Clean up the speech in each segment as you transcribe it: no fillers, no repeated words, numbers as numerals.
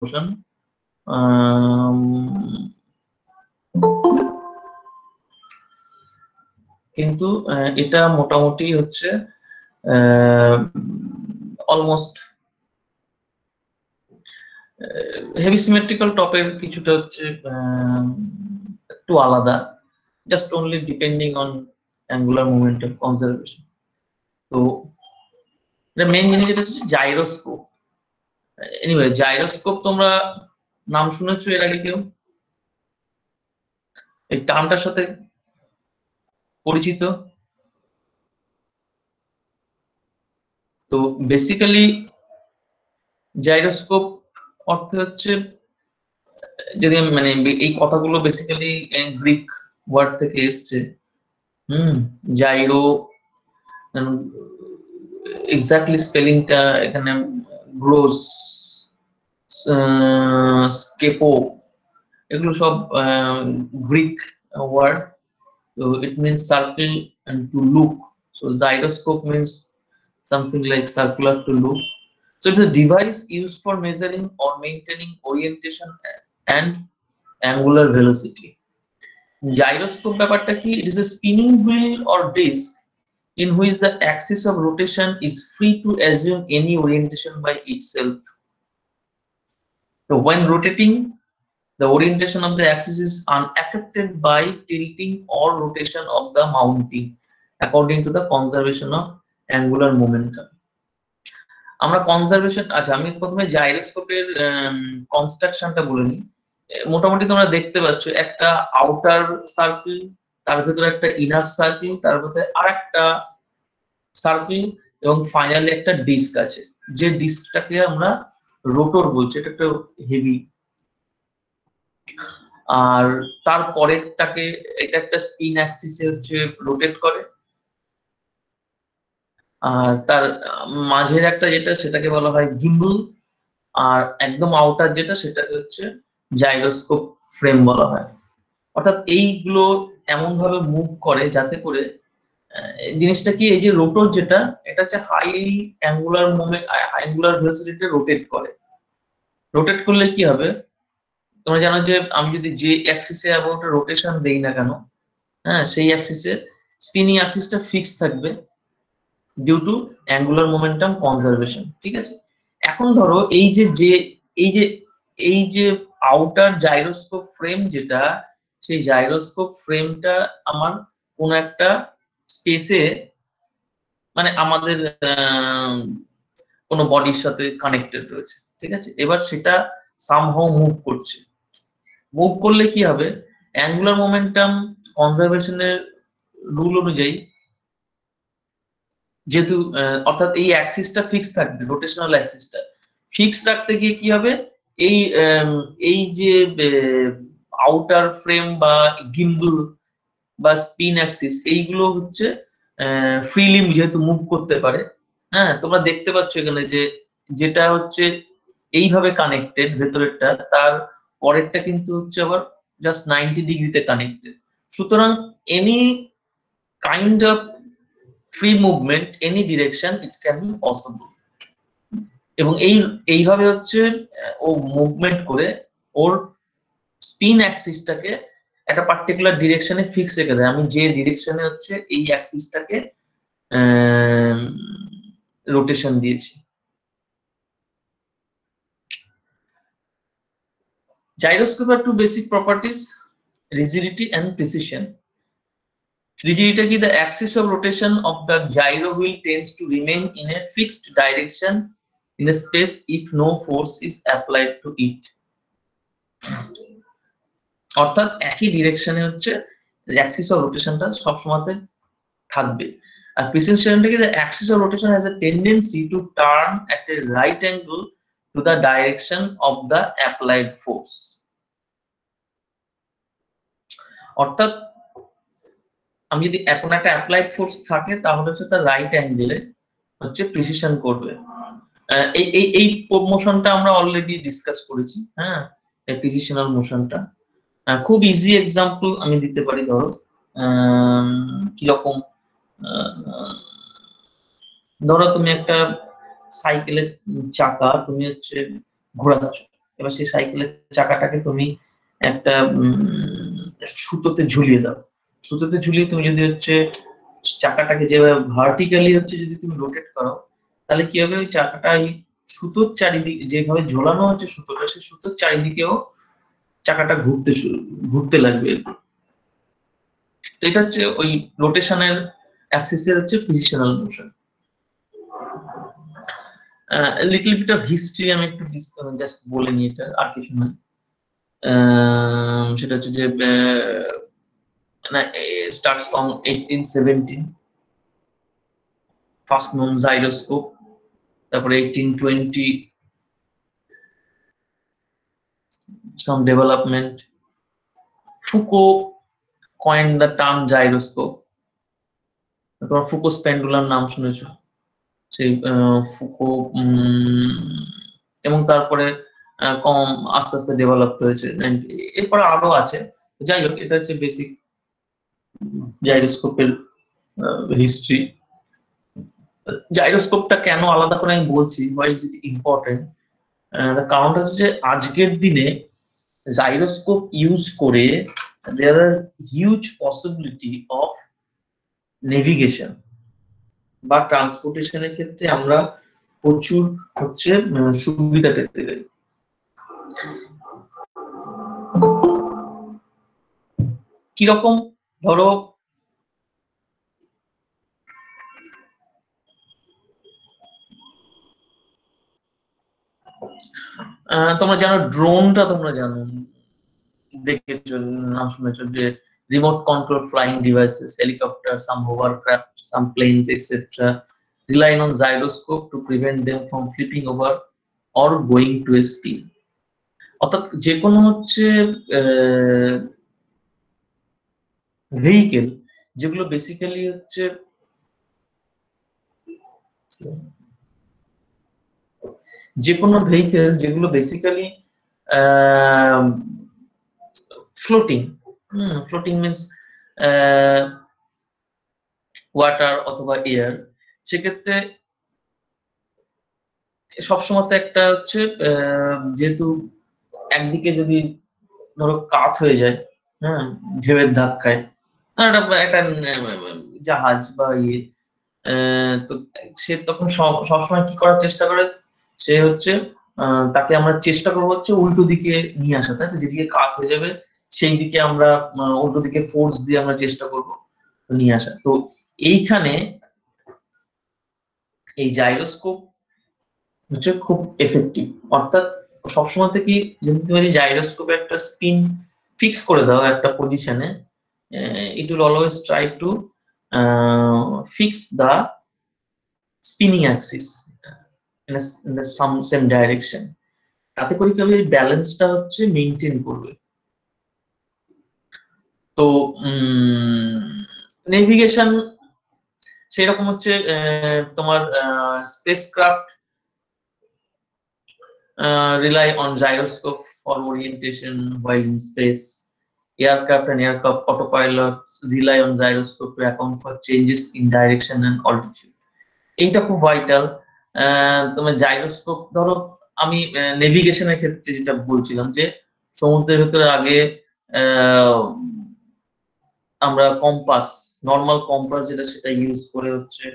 Motion. কিন্তু এটা মোটামুটি হচ্ছে অলমোস্ট হেভি সিমেট্রিক্যাল টপের কিছুটা হচ্ছে একটু আলাদা, just only depending on angular momentum conservation. তো মেইন জিনিস যেটা হচ্ছে জাইরোস্কোপ। এনিওয়ে, জাইরোস্কোপ তোমরা নাম শুনেছো এর আগে কেউ? এই টার্মটার সাথে পরিচিত? তো বেসিক্যালি জাইরোস্কোপ অর্থ হচ্ছে, যদি মানে এই কথাগুলো বেসিক্যালি গ্রিক ওয়ার্ড থেকে এসছে। জাইরো এক্স্যাক্টলি স্পেলিংটা এখানে গ্রোস, স্কেপো, এগুলো সব Greek word. So it means circle and to look. So gyroscope means something like circular to look. So it's a device used for measuring or maintaining orientation and angular velocity. Gyroscope ব্যাপারটা কি? It is a spinning wheel or disc in which the axis of rotation is free to assume any orientation by itself. So when rotating, the orientation of the axis is unaffected by tilting or rotation of the mounting according to the conservation of angular momentum. আমরা conservation, আচ্ছা আমি প্রথমে জাইরোস্কোপের কনস্ট্রাকশনটা বলে নিই। মোটামুটি তোমরা দেখতে পাচ্ছ একটা আউটার সার্কেল, তার ভিতরে একটা ইনার সার্কেল, তার ভিতরে আরেকটা সার্কেল, এবং ফাইনালি একটা ডিস্ক আছে। যে ডিস্কটাকে আমরা রোটর বলছি, এটা একটা হেভি। আর তার পরেরটাকে, এটা একটা স্পিন অ্যাক্সিসে হচ্ছে রোটেট করে। আর তার মাঝের একটা যেটা, সেটাকে বলা হয় গিম্বল। আর একদম আউটার যেটা, সেটাকে হচ্ছে জাইরোস্কোপ ফ্রেম বলা হয়। অর্থাৎ এইগুলো এমন ভাবে মুভ করে যাতে করে জিনিসটা কি, এই যে রোটর যেটা, এটা হচ্ছে হাইলি অ্যাঙ্গুলার মোমেন্ট, অ্যাঙ্গুলার ভেলোসিটিতে রোটেট করে। রোটেট করলে কি হবে, তোমরা জানো যে আমি যদি যে অ্যাক্সিসে অ্যাবাউট রোটেশন দেই না কেন, হ্যাঁ, সেই অ্যাক্সিসে স্পিনিং অ্যাক্সিসটা ফিক্স থাকবে due to angular momentum conservation. ঠিক আছে, এখন ধরো এই যে আউটার জাইরোস্কোপ ফ্রেম যেটা, সেই জাইরোস্কোপ ফ্রেমটা আমার কোন একটা স্পেসে, মানে আমাদের কোনো বডির সাথে কানেক্টেড রয়েছে। ঠিক আছে, এবার সেটা সামহাউ মুভ করছে। মুভ করলে কি হবে, অ্যাঙ্গুলার মোমেন্টাম কনজারভেশনের রুল অনুযায়ী, যেহেতু অর্থাৎ এই অ্যাক্সিসটা ফিক্স থাকবে, রোটেশনাল অ্যাক্সিসটা ফিক্স রাখতে গিয়ে কি হবে, এই এই যে আউটার ফ্রেম বা গিম্বল বা স্পিন অ্যাক্সিস, এইগুলো হচ্ছে ফ্রিলি যেহেতু মুভ করতে পারে। হ্যাঁ, তোমরা দেখতে পাচ্ছ এখানে যে যেটা হচ্ছে এইভাবে কানেক্টেড ভেতরেরটা, তার পরেরটা কিন্তু হচ্ছে আবার জাস্ট 90 ডিগ্রিতে কানেক্টেড। সুতরাং any kind of free movement, any direction, it can be possible. এবং এইভাবে হচ্ছে ও মুভমেন্ট করে ওর স্পিন অ্যাক্সিসটাকে একটা পার্টিকুলার ডিরেকশনে ফিক্স রেখে দেয়। আমি যে ডিরেকশনে হচ্ছে এই অ্যাক্সিসটাকে রোটেশন দিয়েছি। Gyroscope have two basic properties: rigidity and precision. Rigidity কি, the axis of rotation of the gyro wheel tends to remain in a fixed direction in a space if no force is applied to it. অর্থাৎ একই ডিরেকশনে হচ্ছে Axis of রোটেশনটা সবসময় থাকবে। আর প্রিসিশনটা কি, the axis of rotation has a tendency to turn at a right angle to the direction of the applied force. অর্থাৎ আমি যদি এখন একটা অ্যাপ্লাইড ফোর্স থাকে, তাহলে হচ্ছে তার রাইট অ্যাঙ্গেলে হচ্ছে প্রিসিশন করবে। এই মোশনটা আমরা অলরেডি ডিসকাস করেছি। হ্যাঁ, এই প্রিসিশনাল মোশনটা খুব ইজি এক্সাম্পল আমি দিতে পারি। ধরো কিরকম, ধরো তুমি একটা সাইকেলের চাকা তুমি হচ্ছে ঘোরাচ্ছ। এবার সেই সাইকেলের চাকাটাকে তুমি একটা সুতোতে ঝুলিয়ে দাও। সুতোতে ঝুলিয়ে তুমি যদি হচ্ছে চাকাটাকে যেভাবে ভার্টিক্যালি হচ্ছে যদি তুমি রোটেট করো, তাহলে কি হবে, ওই চাকাটা এই সুতোর চারিদিকে যেভাবে ঝোলানো হচ্ছে সুতোটা, সেই সুতোর চারিদিকেও চাকাটা ঘুরতে লাগবে। তো এটা হচ্ছে ওই রোটেশনের অ্যাক্সিসের হচ্ছে positional motion. Little bit of history আমি একটু জাস্ট বলে নিই, এটা আর কিছু নয়। সেটা হচ্ছে যে starts from 1817, first known gyroscope, তারপরে 1820 some development. Foucault coined the term gyroscope. তোমার ফুকো পেন্ডুলাম নাম শুনেছো, সেই ফুকো, এবং তারপরে কম আস্তে আস্তে ডেভেলপ হয়েছে, এরপরে আরো আছে। যাই হোক, এটা হচ্ছে বেসিক জাইরোস্কোপের হিস্ট্রি। জাইরোস্কোপটা কেন আলাদা করে আমি বলছি, হোয়াই ইজ ইট ইম্পর্টেন্ট, কারণটা হচ্ছে আজকের দিনে জাইরোস্কোপ ইউজ করে দেয়ার আর হিউজ পসিবিলিটি অফ নেভিগেশন বা ট্রান্সপোর্টেশনের ক্ষেত্রে আমরা প্রচুর হচ্ছে সুবিধা পেতে পারি। কিরকম, ধরো তোমরা জানো ড্রোনটা, তোমরা জানো, দেখেছো, নাম শুনেছো, যে remote control flying devices, helicopter, some hovercraft, some planes etcetera rely on gyroscope to prevent them from flipping over or going to a spin. অর্থাৎ যে কোনো হচ্ছে ভেহিকেল যেগুলো বেসিক্যালি হচ্ছে যেগুলো basically floating, floating means water অথবা air, সেক্ষেত্রে সবসময় তো একটা হচ্ছে যেহেতু একদিকে যদি ধরো কাত হয়ে যায়, হ্যাঁ, ঢেউয়ের ধাক্কায়, একটা জাহাজ বা ইয়ে, তো সে তখন সবসময় কি করার চেষ্টা করে, সে হচ্ছে তাকে আমরা চেষ্টা করবো হচ্ছে উল্টো দিকে নিয়ে আসা, তাই তো, যেদিকে কাত হয়ে যাবে সেই দিকে আমরা উল্টো দিকে ফোর্স দিয়ে আমরা চেষ্টা করবো নিয়ে আসা। তো এইখানে এই জাইরোস্কোপ হচ্ছে খুব এফেক্টিভ। অর্থাৎ সবসময় থেকে যদি তুমি জাইরোস্কোপে একটা স্পিন ফিক্স করে দাও একটা পজিশনে, it will always try to fix the spinning axis in the same direction. তাতে করে কি হবে, ব্যালেন্সটা হচ্ছে মেনটেন করবে। তো নেভিগেশন সেরকম হচ্ছে তোমার spacecraft rely on gyroscope for orientation while in space. Aircraft and aircraft autopilot rely on gyroscope to account for changes in direction and altitude. এইটা খুব ভাইটাল। তোমার জাইরোস্কোপ, ধরো আমি নেভিগেশনের ক্ষেত্রে যেটা বলছিলাম, যে সমুদ্রের ভেতরে আগে আমরা কম্পাস, নর্মাল কম্পাস যেটা, সেটা ইউজ করে হচ্ছে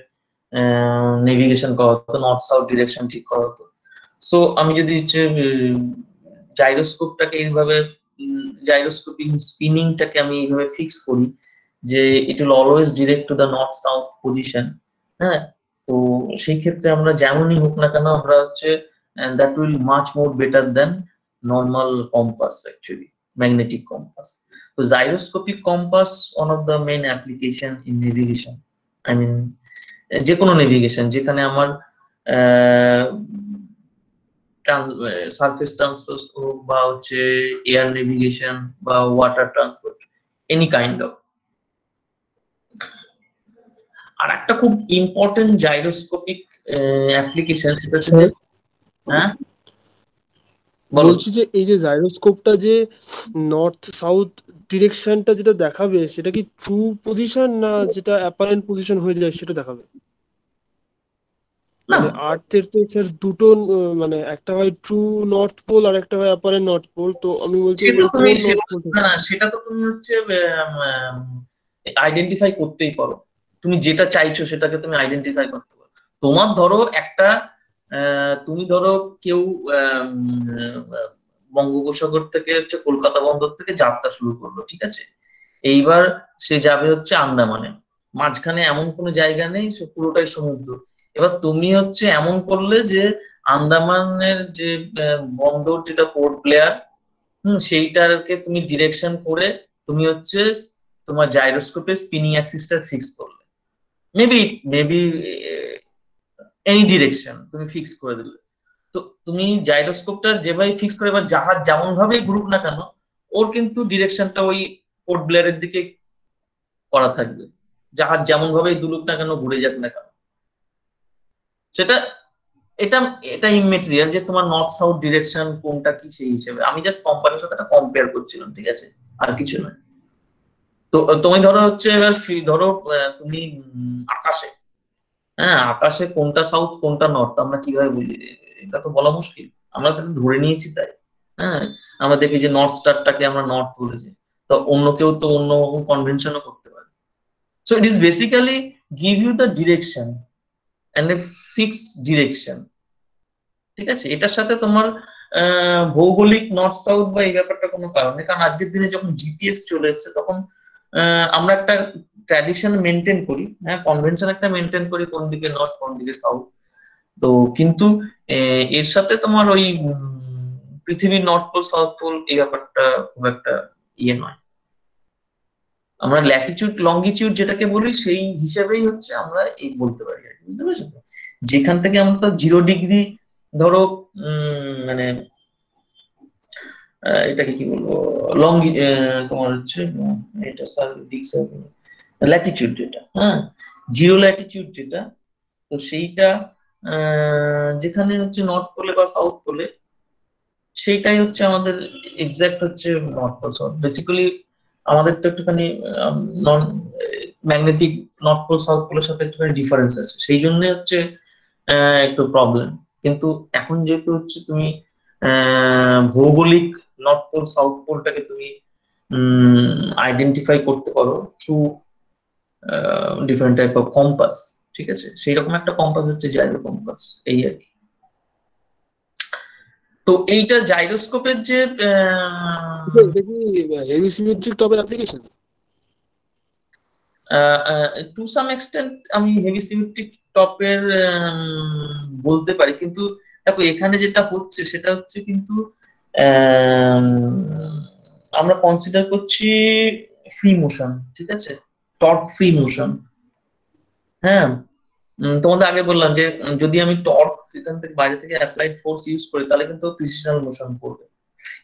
নেভিগেশন করা হতো, নর্থ সাউথ ডিরেকশন ঠিক করা হতো। সো আমি যদি হচ্ছে জাইরোস্কোপটাকে এইভাবে, জাইরোস্কোপিং স্পিনিংটাকে আমি এইভাবে ফিক্স করি যে ইট will always direct to the north south position, হ্যাঁ, তো সেই ক্ষেত্রে আমরা যেমনই হোক না কেন আমরা হচ্ছে that will much more better than normal compass, actually magnetic compass. তো gyroscopic compass one of the main application in navigation, I mean যে কোনো নেভিগেশন যেখানে আমার সারফেস ট্রান্সপোর্ট হোক বা হচ্ছে এয়ার নেভিগেশন বা water transport, any kind of. আর একটা খুব ইম্পর্টেন্ট জাইরোস্কোপিক অ্যাপ্লিকেশন, সেটা হচ্ছে যে, হ্যাঁ বলছি যে এই যে জাইরোস্কোপটা যে নর্থ সাউথ ডিরেকশনটা যেটা দেখাবে, সেটা কি ট্রু পজিশন না যেটা অ্যাপারেন্ট পজিশন হয়ে যায় সেটা দেখাবে? না মানে আর্থের তো স্যার দুটো মানে একটা হয় ট্রু নর্থ পোল আর একটা হয় অ্যাপারেন্ট নর্থ পোল, তো আমি বলছি সেটা মানে তুমি কোন নর্থ পোলটা? না, সেটা তো তুমি হচ্ছে আইডেন্টিফাই করতেই পারো। তুমি যেটা চাইছো সেটাকে তুমি আইডেন্টিফাই করতে পারো। তোমার ধরো একটা তুমি ধরো কেউ আম, আহ, বঙ্গোপসাগর থেকে হচ্ছে কলকাতা বন্দর থেকে যাত্রা শুরু করলো, ঠিক আছে। এইবার সে যাবে হচ্ছে আন্দামানে, মাঝখানে এমন কোনো জায়গা নেই, সে পুরোটাই সমুদ্র। এবার তুমি হচ্ছে এমন করলে যে আন্দামানের যে বন্দর যেটা পোর্ট ব্লেয়ার, সেইটাকে তুমি ডিরেকশন করে তুমি হচ্ছে তোমার জাইরোস্কোপে স্পিনিং অ্যাক্সিসটা ফিক্স করলে, মেবি মেবি এনি ডিরেকশন তুমি ফিক্স করে দিলে। তো তুমি জাইরোস্কোপটা যেভাবে ফিক্স করে, এবার জাহাজ যেমন ভাবেই ঘুরুক না কেন, ওর কিন্তু ডিরেকশনটা ওই পোর্ট ব্লেয়ারের দিকে করা থাকবে। জাহাজ যেমন ভাবেই দুলুক না কেন, ঘুরে যাক না কেন, সেটা এটা এটা ইমেটেরিয়াল যে তোমার নর্থ সাউথ ডিরেকশন কোনটা কি সেই হিসেবে আমি জাস্ট কোম্পানির সাথে একটা কম্পেয়ার করছিলাম, ঠিক আছে, আর কিছু নয়। তো তুমি ধরো হচ্ছে এবার ধরো তুমি আকাশে, হ্যাঁ আকাশে কোনটা সাউথ কোনটা নর্থ আমরা কিভাবে বলি? এটা তো বলা মুশকিল, আমরা তো ধরে নিয়েছি তাই। হ্যাঁ, আমরা দেখি যে নর্থ স্টারটাকে আমরা নর্থ বলেছি, তো অন্য কেউ তো অন্য কনভেনশনও করতে পারে। So it is basically give you the direction and a fix direction, ঠিক আছে। এটার সাথে তোমার ভৌগোলিক নর্থ সাউথ বা এই ব্যাপারটা কোনো কারণ নেই, কারণ আজকের দিনে যখন জিপিএস চলে এসেছে তখন আমরা একটা ট্র্যাডিশন মেনটেন করি, হ্যাঁ কনভেনশন একটা মেনটেন করি কোন দিকে নর্থ কোন দিকে সাউথ। তো কিন্তু এর সাথে তোমার ওই পৃথিবীর নর্থ পোল সাউথ পোল এই ব্যাপারটা খুব একটা ইয়ে নয়। আমরা ল্যাটিটিউড লঙ্গিটিউড যেটাকে বলি সেই হিসেবেই হচ্ছে আমরা এই বলতে পারি আর কি, বুঝতে পেরেছো তো? যেখান থেকে আমরা 0 ডিগ্রি ধরো মানে এটাকে কি বলবো, লঙ্গি তোমার হচ্ছে এটা দিক ল্যাটিটিউড যেটা, হ্যাঁ 0 ল্যাটিটিউড যেটা, তো সেইটা যেখানে হচ্ছে নর্থ পোলে বা সাউথ পোলে, সেইটাই হচ্ছে আমাদের এক্সাক্ট হচ্ছে নর্থ পোল সাউথ। বেসিক্যালি আমাদের তো একটুখানি non magnetic north pole south পোলের সাথে একটুখানি ডিফারেন্স আছে, সেই জন্য হচ্ছে একটু প্রবলেম। কিন্তু এখন যেহেতু হচ্ছে তুমি ভৌগোলিক নর্থ পোল সাউথ পোলটাকে তুমি আইডেন্টিফাই করতে পারো through different type of compass, ঠিক আছে, সেই রকম একটা কম্পাস হচ্ছে জাইরো কম্পাস, এই আর কি। তো এইটা জাইরোস্কোপের যে এটা কি হেভি সিমেট্রিক টপের অ্যাপ্লিকেশন? টু সাম এক্সটেন্ট আমি হেভি সিমেট্রিক টপের বলতে পারি, কিন্তু দেখো এখানে যেটা হচ্ছে সেটা হচ্ছে কিন্তু আম, আমরা কনসিডার করছি ফ্রি মোশন, ঠিক আছে, টর্ক ফ্রি মোশন। হ্যাঁ, তোমাদের আগে বললাম যে যদি আমি টর্ক এখান থেকে বাইরে থেকে অ্যাপ্লাইড ফোর্স ইউজ করি তাহলে কিন্তু প্রিসিশনাল মোশন করবে,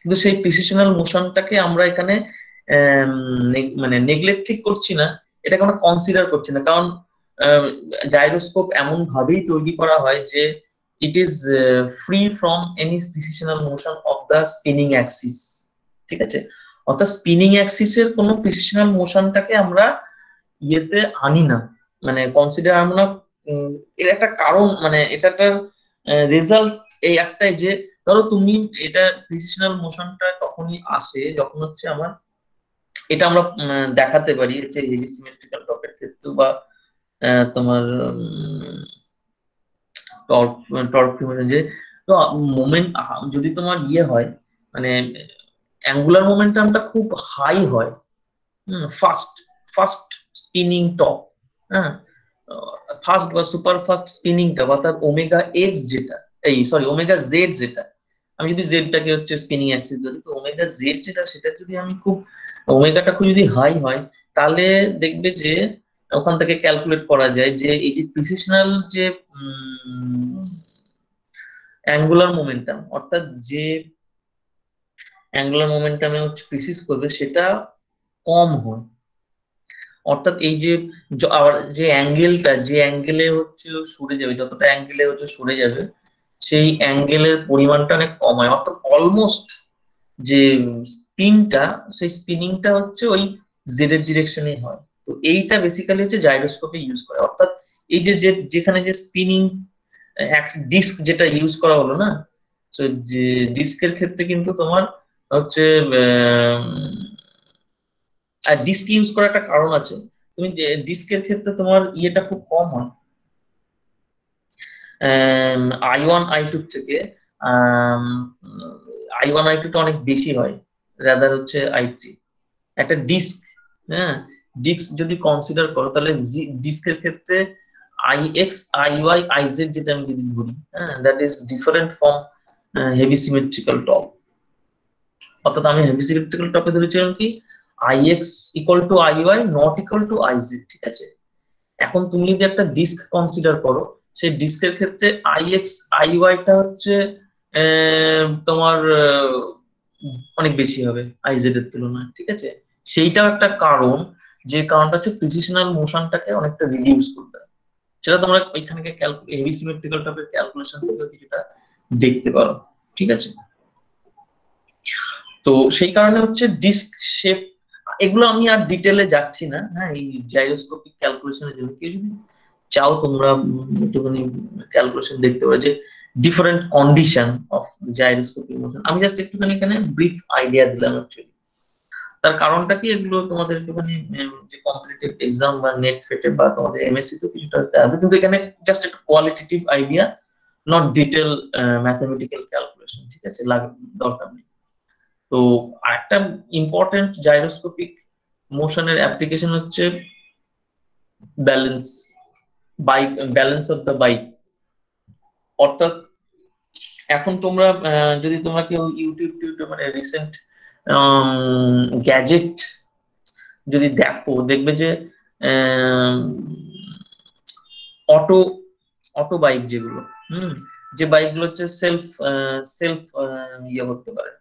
কিন্তু সেই প্রিসিশনাল মোশনটাকে আমরা এখানে মানে নেগলেক্ট ঠিক করছি না, এটাকে আমরা কনসিডার করছি না, কারণ জাইরোস্কোপ এমন ভাবেই তৈরি করা হয় যে it is free from any precessional motion of the spinning axis, ঠিক আছে। অর্থাৎ স্পিনিং অ্যাক্সিসের কোনো প্রিসিশনাল মোশনটাকে আমরা ইয়েতে আনি না, মানে কনসিডার আমরা এর একটা কারণ, মানে এটা একটা রেজাল্ট এই একটাই যে ধরো তুমি এটা প্রিসিশনাল মোশনটা তখনই আসে যখন হচ্ছে আমার এটা আমরা দেখাতে পারি যে হেভি সিমেট্রিক্যাল টপের ক্ষেত্রে বা তোমার টর্ক টর্ক যে তো মোমেন্ট যদি তোমার ইয়ে হয়, মানে অ্যাঙ্গুলার মোমেন্টামটা খুব হাই হয়, ফাস্ট ফাস্ট স্পিনিং টপ, হ্যাঁ ফাস্ট বা সুপার ফাস্ট স্পিনিংটা অর্থাৎ ওমেগা এক্স যেটা, এই সরি ওমেগা জেড যেটা, আমি যদি জেডটাকে হচ্ছে স্পিনিং অ্যাক্সিস ধরি, তো ওমেগা জেড যেটা সেটা যদি আমি খুব ওমেগাটা খুব যদি হাই হয়, তাহলে দেখবে যে ওখান থেকে ক্যালকুলেট করা যায় যে এই যে প্রিসিশনাল যে অ্যাঙ্গুলার মোমেন্টাম, অর্থাৎ যে অ্যাঙ্গুলার মোমেন্টামে হচ্ছে প্রিসিস করবে সেটা কম হয়। অর্থাৎ এই যে আবার যে অ্যাঙ্গেলটা যে অ্যাঙ্গেলে হচ্ছে সরে যাবে, যতটা অ্যাঙ্গেলে হচ্ছে সরে যাবে সেই অ্যাঙ্গেলের পরিমাণটা অনেক কম হয়, অর্থাৎ অলমোস্ট যে স্পিনটা সেই স্পিনিংটা হচ্ছে ওই জেড এর ডিরেকশনে হয়। তো এইটা বেসিক্যালি হচ্ছে জাইরোস্কোপে ইউজ করে, অর্থাৎ এই যে যেখানে যে স্পিনিং ডিস্ক যেটা ইউজ করা হলো না, তো যে ডিস্কের ক্ষেত্রে কিন্তু তোমার হচ্ছে আর ডিস্ক ইউজ করার একটা কারণ আছে। তুমি ডিস্কের ক্ষেত্রে তোমার ইয়েটা খুব কম হয়, I1 I2 থেকে I1 I2 টা অনেক বেশি হয় রাদার হচ্ছে I3। একটা ডিস্ক, হ্যাঁ, ডিস্ক যদি কনসিডার করো তাহলে ডিস্কের ক্ষেত্রে IX IY IZ যেটা আমি যদি বলি, হ্যাঁ, that is different from heavy symmetrical top. অর্থাৎ আমি হেভি সিমেট্রিক্যাল টপে ধরেছিলাম কি IX=IY not equal to IZ, ঠিক আছে। এখন তুমি যদি একটা ডিস্ক কনসিডার করো, সেই ডিস্কের ক্ষেত্রে IX IY টা হচ্ছে তোমার অনেক বেশি হবে IZ এর তুলনায়, ঠিক আছে। সেইটাও একটা কারণ, যে কারণটা হচ্ছে প্রিসিশনাল মোশনটাকে অনেকটা রিডিউস করতে হয়। সেটা তোমরা এখানে হেভি সিমেট্রিক্যাল টাইপের ক্যালকুলেশন থেকে কিছুটা দেখতে পারো, ঠিক আছে। তো সেই কারণে হচ্ছে ডিস্ক শেপ, এগুলো আমি আর ডিটেলে যাচ্ছি না, হ্যাঁ। এই জাইরোস্কোপিক ক্যালকুলেশনের জন্য কেউ যদি চাও তোমরা একটুখানি ক্যালকুলেশন দেখতে পারো, যে different condition of gyroscopic motion. আমি জাস্ট একটুখানি এখানে ব্রিফ আইডিয়া দিলাম অ্যাকচুয়ালি। তার কারণটা কি, এগুলো তোমাদের একটুখানি যে কম্পিটিটিভ এক্সাম বা নেট ফেটে বা তোমাদের এমএসসি তো কিছুটা হবে, কিন্তু এখানে জাস্ট একটা qualitative idea, not detail mathematical calculation, ঠিক আছে, দরকার নেই। তো আরেকটা ইম্পর্টেন্ট জাইরোস্কোপিক মোশনের অ্যাপ্লিকেশন হচ্ছে balance, bike, balance of the bike. অর্থাৎ এখন তোমরা যদি তোমরা কেউ ইউটিউব মানে রিসেন্ট গ্যাজেট যদি দেখো, দেখবে যে অটো অটো বাইক যেগুলো, যে বাইকগুলো হচ্ছে সেলফ সেলফ ইয়ে করতে পারে,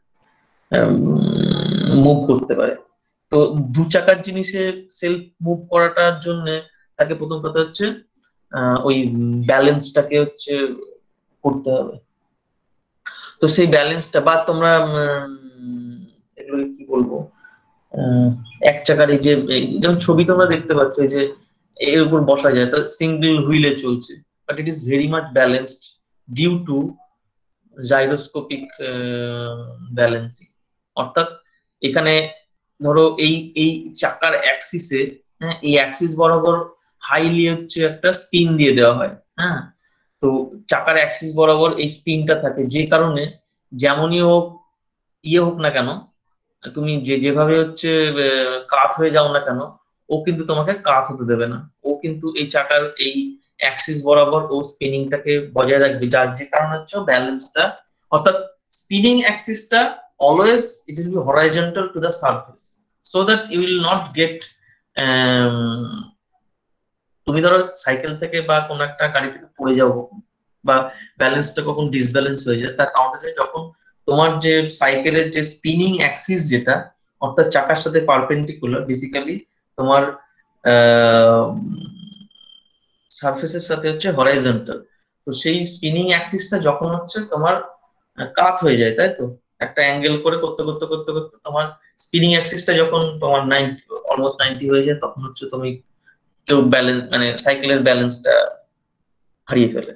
মুভ করতে পারে। তো দু চাকার জিনিসে সেলফ মুভ করাটার জন্য তাকে প্রথম কথা হচ্ছে ওই ব্যালেন্সটাকে হচ্ছে করতে হবে। তো সেই ব্যালেন্সটা বা তোমরা এগুলো কি বলবো, এক চাকার এই যে যেমন ছবি তোমরা দেখতে পাচ্ছ যে এর উপর বসা যায়, তো সিঙ্গেল হুইলে চলছে, but it is very much balanced due to gyroscopic balancing. অর্থাৎ এখানে ধরো এই এই চাকার অ্যাক্সিসে, হ্যাঁ, এই অ্যাক্সিস বরাবর হাইলি হচ্ছে একটা স্পিন দিয়ে দেওয়া হয়, হ্যাঁ। তো চাকার অ্যাক্সিস বরাবর এই স্পিনটা থাকে, যে কারণে যেমনই হোক ইয়ে হোক না কেন, তুমি যেভাবে হচ্ছে কাত হয়ে যাও না কেন, ও কিন্তু তোমাকে কাত হতে দেবে না। ও কিন্তু এই চাকার এই অ্যাক্সিস বরাবর ও স্পিনিংটাকে বজায় রাখবে, যার যে কারণে হচ্ছে ব্যালেন্সটা, অর্থাৎ স্পিনিং অ্যাক্সিসটা always it will be horizontal to the surface, so that you will not get, তুমি ধরো সাইকেল থেকে বা কোনো একটা গাড়ি থেকে পড়ে যাও বা ব্যালেন্সটা কখন ডিসব্যালেন্স হয়ে যায়, তার কাউন্টারে যখন তোমার যে সাইকেলের যে স্পিনিং অ্যাক্সিস যেটা, অর্থাৎ চাকার সাথে পারপেন্ডিকুলার বেসিক্যালি তোমার সারফেসের সাথে হচ্ছে হরাইজন্টাল। তো সেই স্পিনিং অ্যাক্সিসটা যখন হচ্ছে তোমার কাত হয়ে যায়, তাই তো, একটা অ্যাঙ্গেল করে করতে করতে করতে করতে তোমার স্পিনিং অ্যাক্সিসটা যখন তোমার 90 অলমোস্ট 90 হয়ে যায়, তখন হচ্ছে তুমি কেউ ব্যালেন্স মানে সাইকেলের ব্যালেন্সটা হারিয়ে ফেলে।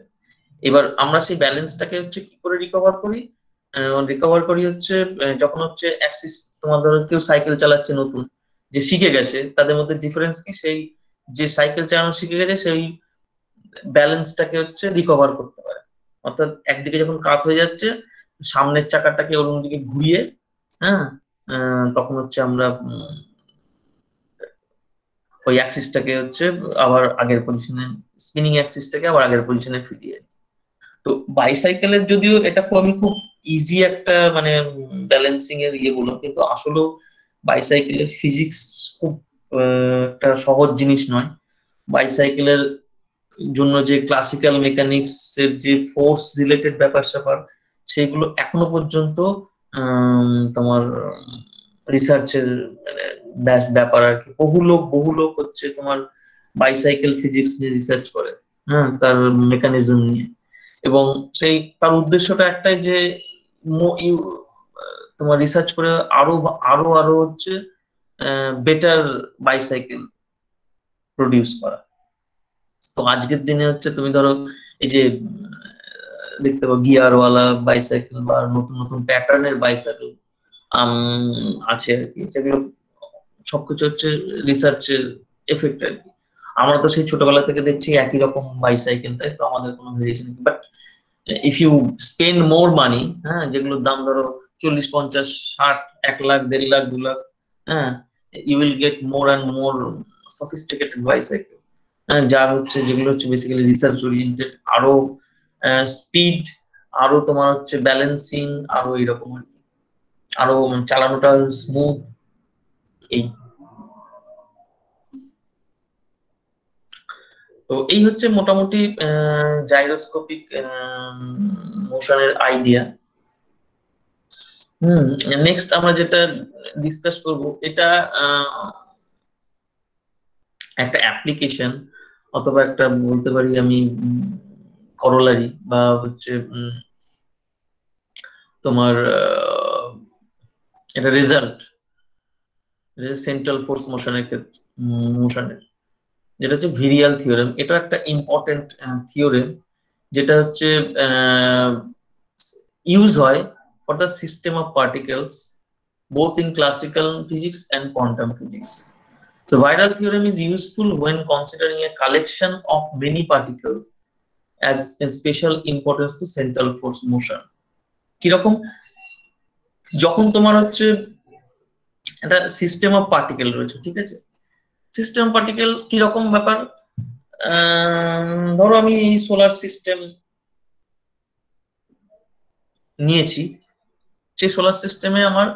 এবার আমরা সেই ব্যালেন্সটাকে হচ্ছে কি করে রিকভার করি, হচ্ছে যখন হচ্ছে অ্যাক্সিস, তোমার ধরো কেউ সাইকেল চালাচ্ছে নতুন, যে শিখে গেছে, তাদের মধ্যে ডিফারেন্স কি, সেই যে সাইকেল চালানো শিখে গেছে সেই ব্যালেন্সটাকে হচ্ছে রিকভার করতে পারে। অর্থাৎ একদিকে যখন কাত হয়ে যাচ্ছে, সামনের চাকাটাকে অন্যদিকে ঘুরিয়ে, হ্যাঁ, তখন হচ্ছে আমরা ওই অ্যাক্সিসটাকে হচ্ছে আবার আগের পজিশনে, স্পিনিং অ্যাক্সিসটাকে আবার আগের পজিশনে ফিরিয়ে। তো বাইসাইকেলের যদিও এটা আমি খুব ইজি একটা মানে ব্যালেন্সিং এর ইয়ে বললাম, কিন্তু আসলেও বাইসাইকেলের ফিজিক্স খুব একটা সহজ জিনিস নয়। বাইসাইকেলের জন্য যে ক্লাসিক্যাল মেকানিক্স এর যে ফোর্স রিলেটেড ব্যাপার স্যাপার, সেগুলো এখনো পর্যন্ত তোমার রিসার্চের মানে ব্যাপার আর কি। বহু লোক হচ্ছে তোমার বাইসাইকেল ফিজিক্স নিয়ে রিসার্চ করে, হ্যাঁ, তার মেকানিজম নিয়ে। এবং সেই তার উদ্দেশ্যটা একটাই, যে তোমার রিসার্চ করে আরো আরো আরো হচ্ছে বেটার বাইসাইকেল প্রডিউস করা। তো আজকের দিনে হচ্ছে তুমি ধরো এই যে দেখতে পাবো গিয়ারওয়ালা বাইসাইকেল বা নতুন নতুন প্যাটার্নের বাইসাইকেল আছে আর কি, যেগুলো সবকিছু হচ্ছে রিসার্চের এফেক্ট আর কি। আমরা তো সেই ছোটবেলা থেকে দেখছি একই রকম বাইসাইকেল, তাই তো, আমাদের কোনো variation. But if you spend more money, হ্যাঁ, যেগুলোর দাম ধরো 40, 50, 60, 1 লাখ, 1.5 লাখ, 2 লাখ, হ্যাঁ, you will get more and more sophisticated bicycle, হ্যাঁ, যার হচ্ছে যেগুলো হচ্ছে বেসিক্যালি রিসার্চ ওরিয়েন্টেড, আরো স্পিড, আরো তোমার হচ্ছে ব্যালেন্সিং, আরো এইরকম আর কি, আরো চালানোটা স্মুথ, এই। তো এই হচ্ছে মোটামুটি জাইরোস্কোপিক মোশনের আইডিয়া। নেক্সট আমরা যেটা ডিসকাস করব, এটা একটা অ্যাপ্লিকেশন অথবা একটা বলতে পারি আমি করোলারি, বা হচ্ছে তোমার এটা রেজাল্ট সেন্ট্রাল ফোর্স মোশনের ক্ষেত্রে, মোশনের, যেটা হচ্ছে ভিরিয়াল থিওরেম। এটা একটা ইম্পর্টেন্ট থিওরেম, যেটা হচ্ছে ইউজ হয় for the system of particles both in classical physics and quantum physics. So viral theorem is useful when considering a collection of many particles as a special importance to central force motion. কিরকম, যখন তোমার হচ্ছে একটা system of particle রয়েছে, ঠিক আছে, system particle কিরকম ব্যাপার, ধরো আমি এই সোলার সিস্টেম নিয়েছি, সেই সোলার সিস্টেমে আমার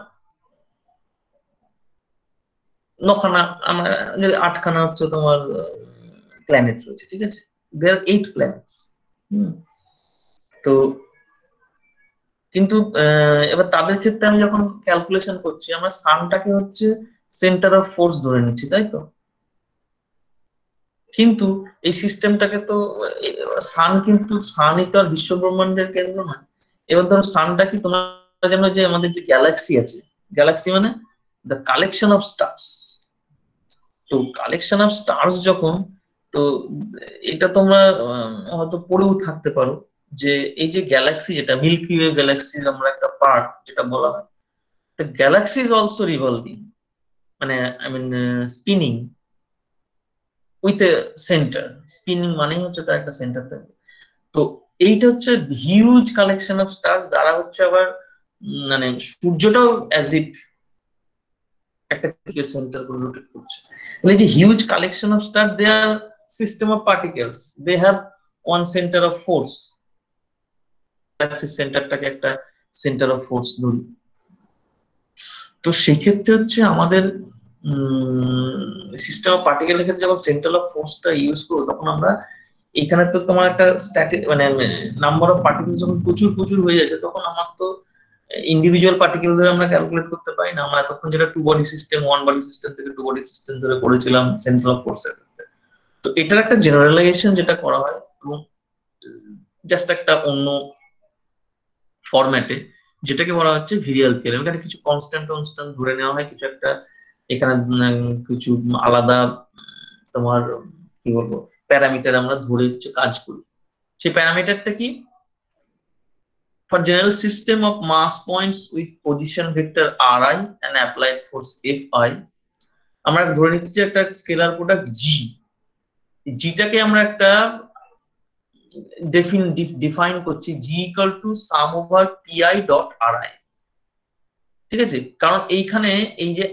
9খানা, আমার 8খানা হচ্ছে তোমার প্ল্যানেট রয়েছে, ঠিক আছে, দেয়ার 8 প্ল্যানেটস। তো কিন্তু এবার তাদের ক্ষেত্রে আমি যখন ক্যালকুলেশন করছি, আমার সানটাকে হচ্ছে সেন্টার অফ ফোর্স ধরে নিচ্ছি, তাই তো। কিন্তু এই সিস্টেমটাকে তো সান, কিন্তু সানই তো আর বিশ্ব ব্রহ্মাণ্ডের কেন্দ্র নয়। এবার ধরো সানটা কি, তোমরা জানো যে আমাদের যে গ্যালাক্সি আছে, গ্যালাক্সি মানে দ্য কালেকশন অফ স্টার্স। তো কালেকশন অফ স্টার্স যখন, তো এটা তোমরা হয়তো পড়েও থাকতে পারো যে এই যে গ্যালাক্সি, যেটা মিল্কি ওয়ে গ্যালাক্সির আমরা একটা পার্ট যেটা বলা হয়, the galaxy is also revolving, মানে I mean spinning with a centre. Spinning মানেই হচ্ছে তার একটা সেন্টার থাকবে। তো এইটা হচ্ছে হিউজ কালেকশন অফ স্টার্স, দ্বারা হচ্ছে আবার মানে সূর্যটাও অ্যাজ ইফ একটা সেন্টার করে রোটেট করছে। তাহলে যে huge collection of star, they are system of particles, they have one centre of force. গ্যালাক্সির সেন্টারটাকে একটা সেন্টার অফ ফোর্স ধরি। তো সেক্ষেত্রে হচ্ছে আমাদের সিস্টেম অফ পার্টিকেলের ক্ষেত্রে যখন সেন্টার অফ ফোর্সটা ইউজ করবো, তখন আমরা এখানে তো তোমার একটা স্ট্যাটিক মানে নাম্বার অফ পার্টিকেল যখন প্রচুর প্রচুর হয়ে যাচ্ছে, তখন আমার তো ইন্ডিভিজুয়াল পার্টিকেল ধরে আমরা ক্যালকুলেট করতে পারি না। আমরা তখন যেটা two body system, one body system থেকে টু বডি সিস্টেম ধরে করেছিলাম সেন্টার অফ ফোর্সের ক্ষেত্রে। তো এটার একটা জেনারেলাইজেশন যেটা করা হয়, এবং জাস্ট একটা অন্য ফরম্যাটে, যেটাকে বলা হচ্ছে ভিরিয়াল থিওরেম। এখানে কিছু কনস্ট্যান্ট কনস্ট্যান্ট ধরে নেওয়া হয়, কিছু একটা এখানে কিছু আলাদা তোমার কি বলবো প্যারামিটার আমরা ধরে হচ্ছে কাজ করি। সেই প্যারামিটারটা কি, for general system of mass points with position vector ri and applied force fi, আমরা ধরে নিচ্ছি একটা স্কেলার প্রোডাক্ট জি। জিটাকে আমরা একটা ডিফাইন করছি, G equal to sum over P I dot R I, ঠিক আছে। কারণ এইখানে এই যে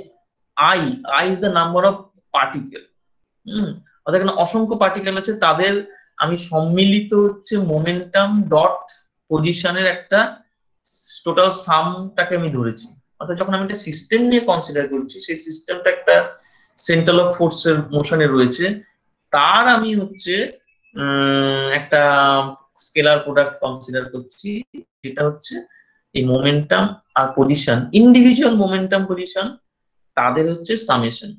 I, I is the number of particle, অর্থাৎ এখানে অসংখ্য পার্টিকেল আছে, তাদের আমি সম্মিলিত হচ্ছে মোমেন্টাম ডট পজিশনের একটা টোটাল সামটাকে আমি ধরেছি। অর্থাৎ যখন আমি একটা সিস্টেম নিয়ে কনসিডার করছি, সেই সিস্টেমটা একটা সেন্টার অফ ফোর্সের মোশনে রয়েছে, তার আমি হচ্ছে একটা স্কেলার প্রোডাক্ট কনসিডার করছি, যেটা হচ্ছে এই মোমেন্টাম আর পজিশন, ইন্ডিভিজুয়াল মোমেন্টাম পজিশন, তাদের হচ্ছে সামেশন।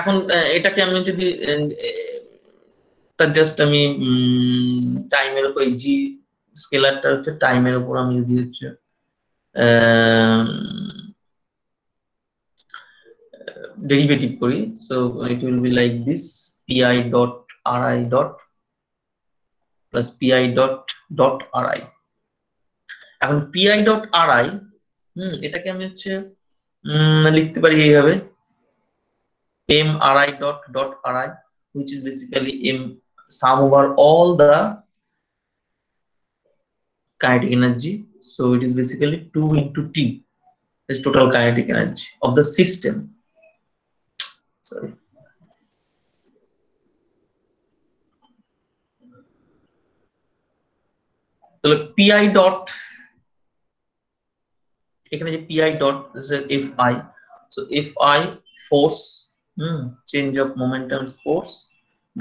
এখন এটাকে আমি যদি তার জাস্ট আমি টাইমের উপর, জি স্কেলারটা হচ্ছে টাইমের উপর আমি যদি হচ্ছে ডেরিভেটিভ করি, so it will be like this, pi dot ri dot plus p i dot R i. এখন পিআই ডট আর আই, এটাকে আমি হচ্ছে লিখতে পারি এইভাবে, m r i dot R i, which is basically m sum over all the kinetic energy. So it is basically 2 into T, is total kinetic energy of the system. Sorry. তাহলে p i dot, এখানে যে p i dot f i, so f i force, change of momentum force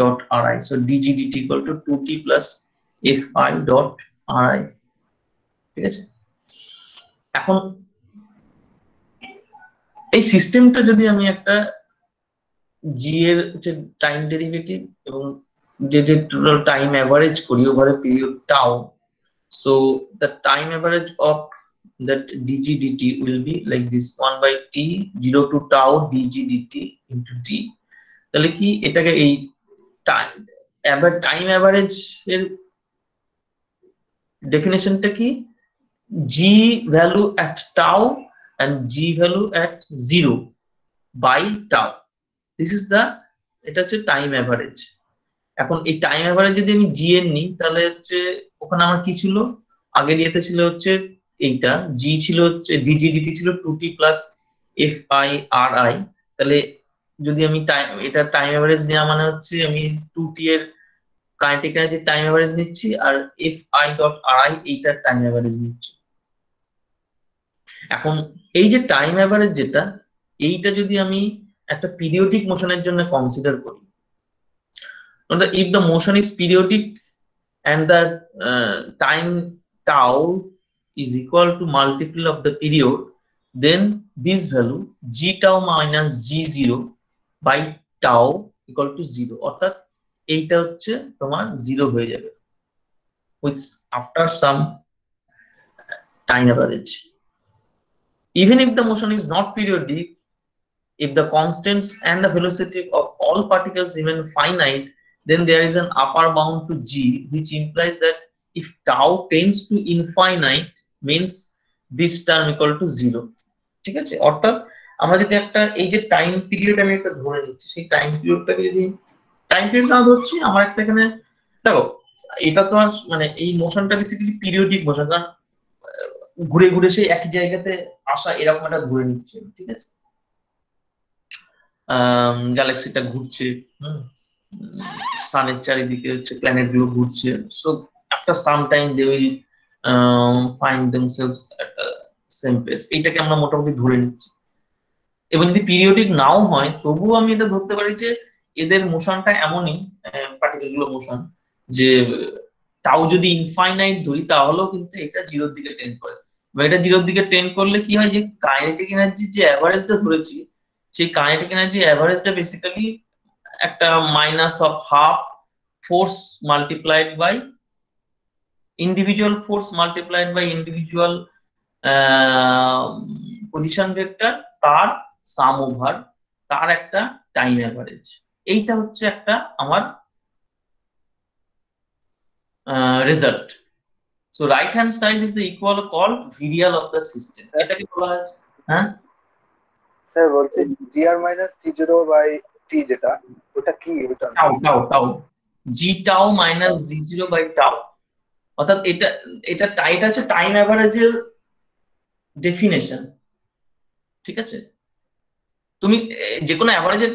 dot R i, so dg dt equal to 2t plus f I dot R i. ঠিক আছে, এখন এই সিস্টেমটা যদি আমি একটা জি এর যে টাইম ডেরিভেটিভ এবং যে টোটাল টাইম অ্যাভারেজ করি over a period tau, so the time average of that dg dt will be like this 1 by t 0 to tau dg dt into t। তাহলে কি এটাকে এই টাইম অ্যাভারেজ এর ডেফিনেশনটা কি, g value at tau and g value at 0 by tau, this is the, এটা হচ্ছে time average. এখন এই টাইম অ্যাভারেজ যদি আমি জি এর নিই তাহলে হচ্ছে ওখানে আমার কি ছিল, আগের ইয়েতে ছিল হচ্ছে এইটা জি ছিল হচ্ছে ডিজি ডিটি ছিল 2t plus f i r i. তাহলে যদি আমি এটা টাইম অ্যাভারেজ নেওয়া মানে হচ্ছে আমি 2t এর কাইনেটিক এনার্জি টাইম অ্যাভারেজ নিচ্ছি আর F I dot R I এইটার টাইম অ্যাভারেজ নিচ্ছি। এখন এই যে টাইম অ্যাভারেজ যেটা, এইটা যদি আমি একটা পিরিয়ডিক মোশনের জন্য কনসিডার করি, if the motion is periodic and the time tau is equal to multiple of the period, then this value g tau minus g0 by tau equal to 0, অর্থাৎ এইটা হচ্ছে তোমার 0 হয়ে যাবে with after some time average. Even if the motion is not periodic, if the constants and the velocity of all particles remain finite, then there is an upper bound to g, which implies that if tau tends to infinite, means this term equal to 0. ঠিক আছে, অর্থাৎ আমরা যদি একটা এই যে time period আমি একটা ধরে নিচ্ছি, সেই টাইম পিরিয়ডটাকে যদি টাইম পিরিয়ড না ধরছি, আমার একটা এখানে দেখো এটা তো আর মানে এই মোশনটা বেসিক্যালি পিরিয়ডিক মোশন, কারণ ঘুরে ঘুরে সেই একই জায়গাতে আসা এরকম একটা ধরে নিচ্ছে। ঠিক আছে, গ্যালাক্সিটা ঘুরছে, সানের চারিদিকে হচ্ছে প্ল্যানেট গুলো ঘুরছে, so after some time they will find themselves at same place, এইটাকে আমরা মোটামুটি ধরে নিচ্ছি। এবং যদি পিরিয়ডিক নাও হয় তবুও আমি এটা ধরতে পারি যে এদের মোশনটা এমনই, পার্টিকেল গুলো মোশন, যে টাউ যদি ইনফাইনাইট ধরি তাহলেও কিন্তু এটা জিরোর দিকে টেন্ড করে। এবং এটা জিরোর দিকে টেন্ড করলে কি হয়, যে কাইনেটিক এনার্জি যে অ্যাভারেজটা ধরেছি, সেই কাইনেটিক এনার্জি অ্যাভারেজটা বেসিক্যালি একটা minus of half force multiplied by individual force multiplied by individual position vector, তার সাম ওভার তার একটা টাইম অ্যাভারেজ। এইটা হচ্ছে একটা আমার result. So right hand side is the equal called virial of the system. এটাকে বলা হয়, হ্যাঁ স্যার বলছি জিআর মাইনাস জি0 বাই টি, যেটা ওটা কি, ওটা tau tau tau G tau minus জি0 বাই টাউ, অর্থাৎ এটা এটা এটা হচ্ছে টাইম অ্যাভারেজের ডেফিনেশন। ঠিক আছে, তুমি যে কোনো অ্যাভারেজের,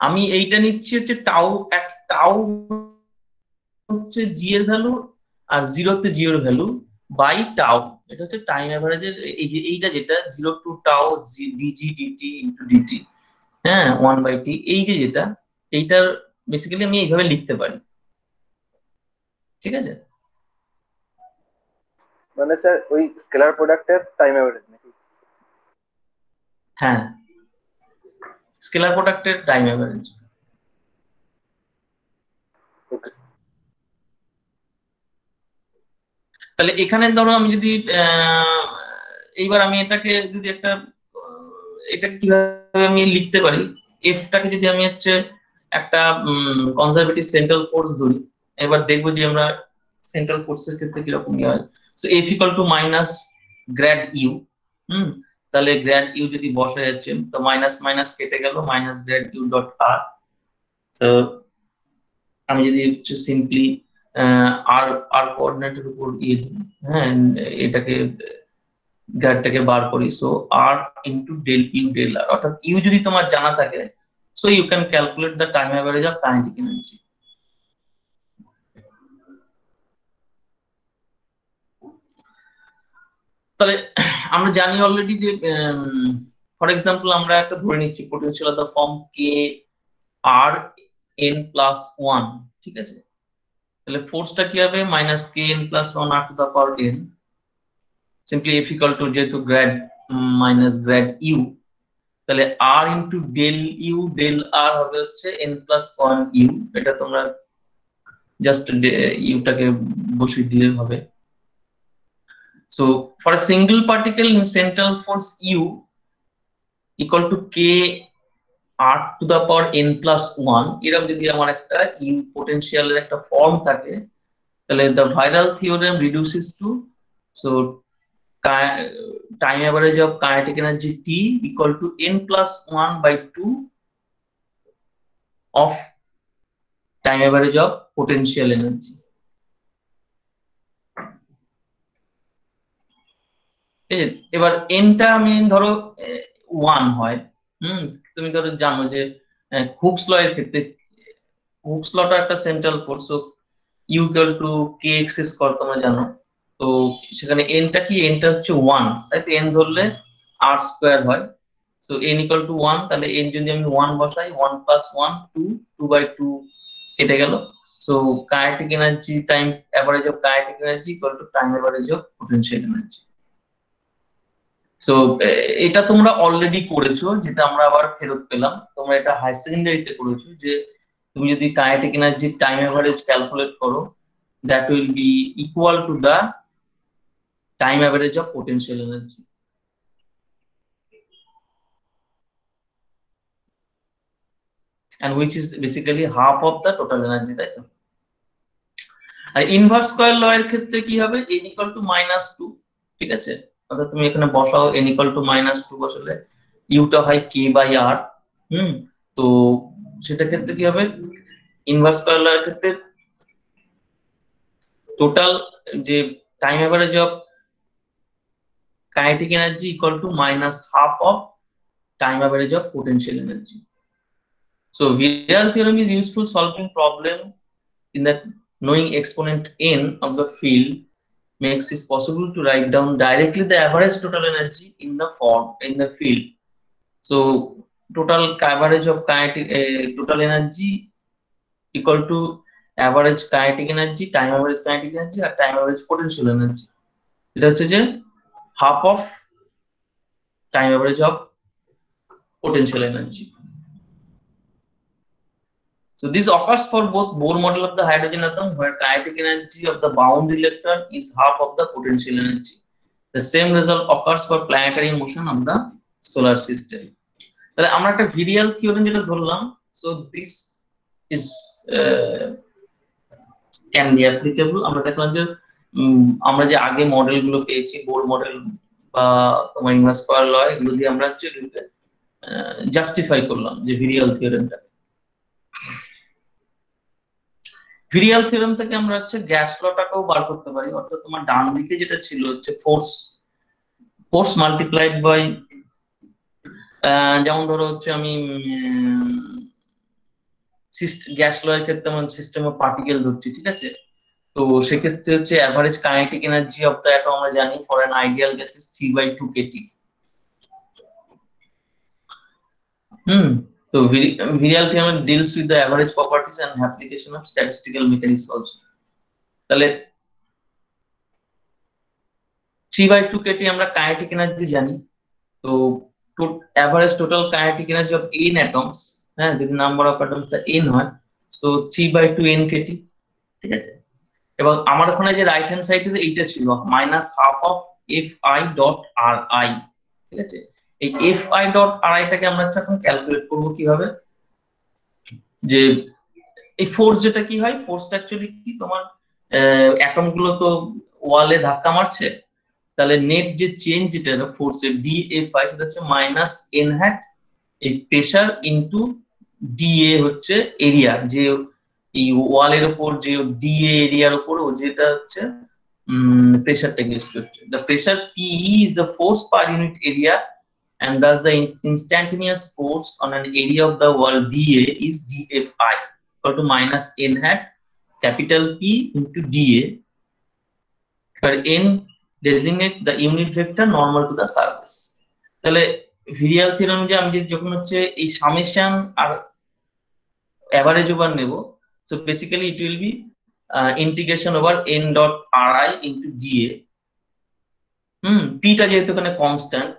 আমি এইটা নিচ্ছি হচ্ছে টাউ, এক টাউ হচ্ছে জি এর ভ্যালু আর 0 তে জি এর ভ্যালু বাই টাউ, এটা হচ্ছে টাইম অ্যাভারেজের এই যে এইটা যেটা 0 to tau dg dt into dt, হ্যাঁ 1 বাই টি, এই যে যেটা এইটার বেসিক্যালি আমি এইভাবে লিখতে পারি। ঠিক আছে, মানে স্যার ওই স্কেলার প্রোডাক্টের টাইম অ্যাভারেজ নাকি? হ্যাঁ, স্কেলার প্রোডাক্টের টাইম অ্যাভারেজ। ওকে। তাহলে এখানে ধরো আমি যদি এইবার আমি এটাকে যদি একটা এটা কিভাবে আমি লিখতে পারি, এফটাকে যদি আমি হচ্ছে একটা কনজারভেটিভ সেন্ট্রাল ফোর্স ধরি, এবার দেখবো যে আমরা সেন্ট্রাল ফোর্সের ক্ষেত্রে কিরকম হয়। So f equal to minus grad u. তাহলে গ্র্যাড ইউ যদি বসা যাচ্ছে তো মাইনাস মাইনাস কেটে গেল, minus grad u dot r. So আমি যদি সিম্পলি আর আর কোঅর্ডিনেটের উপর হ্যাঁ এটাকে গ্র্যাডটাকে বার করি, so R into del you del R, অর্থাৎ ইউ যদি তোমার জানা থাকে so you can calculate the time average of kinetic energy. তাহলে আমরা জানি অলরেডি যে ফর এক্সাম্পল আমরা একটা ধরে নিচ্ছি potential of the form k r n plus one, ঠিক আছে। তাহলে ফোর্সটা কি হবে minus k n plus one r to the power n, simply f equal to যেহেতু গ্র্যাড মাইনাস গ্র্যাড ইউ, তাহলে r into del you del r হবে হচ্ছে এন প্লাস ওয়ান ইউ। এটা তোমরা জাস্ট ইউটাকে বসিয়ে দিলে হবে। So for a single particle in central force U equal to k r to the power n plus 1, এরকম যদি আমার একটা U potential এর একটা ফর্ম থাকে, তাহলে the viral theorem reduces to, so time average of kinetic energy T equal to n plus 1 by 2 of time average of potential energy. এবার এনটা আমি ধরো 1 হয়, তুমি ধরো জানো যে হুকস ল এর ক্ষেত্রে হুকস লটা একটা central force, u equal to k x square তোমরা জানো। তো সেখানে এনটা কি, এনটা হচ্ছে 1, তাই তো এন ধরলে আর স্কয়ার হয়। সো এন ইকুয়াল টু 1, তাহলে এন যদি আমি 1 বসাই 1 প্লাস 1 2, 2 বাই 2 কেটে গেল। So kinetic energy time average of kinetic energy equal to time average of potential energy. So এটা তোমরা অলরেডি করেছো, যেটা আমরা আবার ফেরত পেলাম। তোমরা এটা হাই সেকেন্ডারিতে করেছো যে তুমি যদি kinetic energy time average calculate করো, that will be equal to the time average of potential energy. and which is basically half of the total energy, তাই তো। আর ইনভার্স স্কয়ার ল এর ক্ষেত্রে কি হবে, n ইকুয়াল টু মাইনাস 2, ঠিক আছে। অর্থাৎ তুমি এখানে বসাও n ইকুয়াল টু মাইনাস 2 বসালে ইউটা হয় k বাই r। তো সেটা ক্ষেত্রে কি হবে, ইনভার্স স্কয়ার ল এর ক্ষেত্রে টোটাল যে time average of kinetic energy equal to minus half of time average of potential energy. So Vidal theorem is useful solving problem in that knowing exponent n of the field makes it possible to write down directly the average total energy in the form in the field. So total average of kinetic total energy equal to average kinetic energy, time average kinetic energy আর time average potential energy, এটা হচ্ছে যে half of time average of potential energy. So this occurs for both Bohr model of the hydrogen atom, where kinetic energy of the bound electron is half of the potential energy. The same result occurs for planetary motion of the solar system. তাহলে আমরা একটা ভিডিয়াল theorem যেটা ধরলাম, so this is can be applicable. আমরা দেখলাম যে আমরা যে আগে মডেল গুলো পেয়েছি, বোর মডেল বা তোমার ইনভার্স স্কয়ার ল, এগুলো দিয়ে আমরা জাস্টিফাই করলাম যে ভিডিয়াল থিওরেমটা। ভিডিয়াল থিওরেম থেকে আমরা হচ্ছে গ্যাস লটাকেও বার করতে পারি, অর্থাৎ তোমার ডান দিকে যেটা ছিল হচ্ছে ফোর্স মাল্টিপ্লাইড বাই, যেমন ধরো হচ্ছে আমি গ্যাস ল এর ক্ষেত্রে আমার সিস্টেম অফ পার্টিকেল ধরছি, ঠিক আছে। তো সেক্ষেত্রে হচ্ছে average kinetic energy of the atom আমরা জানি for an ideal gas is 3/2 kT। তো virial theorem deals with the average properties and application of statistical mechanics also. তাহলে 3/2 kT আমরা কাইনেটিক এনার্জি জানি। তো average total kinetic energy of n atoms, হ্যাঁ, যদি number of অ্যাটমসটা n হয়, so 3/2 n kT, ঠিক আছে। এবং আমার ওখানে যে রাইট হ্যান্ড সাইডে এইটা ছিল minus half of fi dot ri, ঠিক আছে। এই fi ডট ri টাকে আমরা এখন ক্যালকুলেট করব কিভাবে, যে এই ফোর্স যেটা কি হয়, ফোর্সটা অ্যাকচুয়ালি কি, তোমার অ্যাটম গুলো তো ওয়ালে ধাক্কা মারছে, তাহলে নেট যে চেঞ্জ যেটা ফোর্সের DFI সেটা হচ্ছে মাইনাস এন হ্যাট এই প্রেসার ইনটু ডিএ হচ্ছে এরিয়া, যে এই ওয়ালের উপর যে ডিএ এরিয়ার উপর ও যেটা হচ্ছে প্রেসারটা এক্সিস্ট করছে। The pressure PE is the force per unit area and thus the instantaneous force on an area of the wall DA is DFI equal to minus n hat capital P into DA, where n designate the unit vector normal to the surface. তাহলে virial theorem যে আমি যখন হচ্ছে এই summation আর average over নেব, so basically it will B integration over n dot ri into dA। p টা যেহেতু এখানে constant,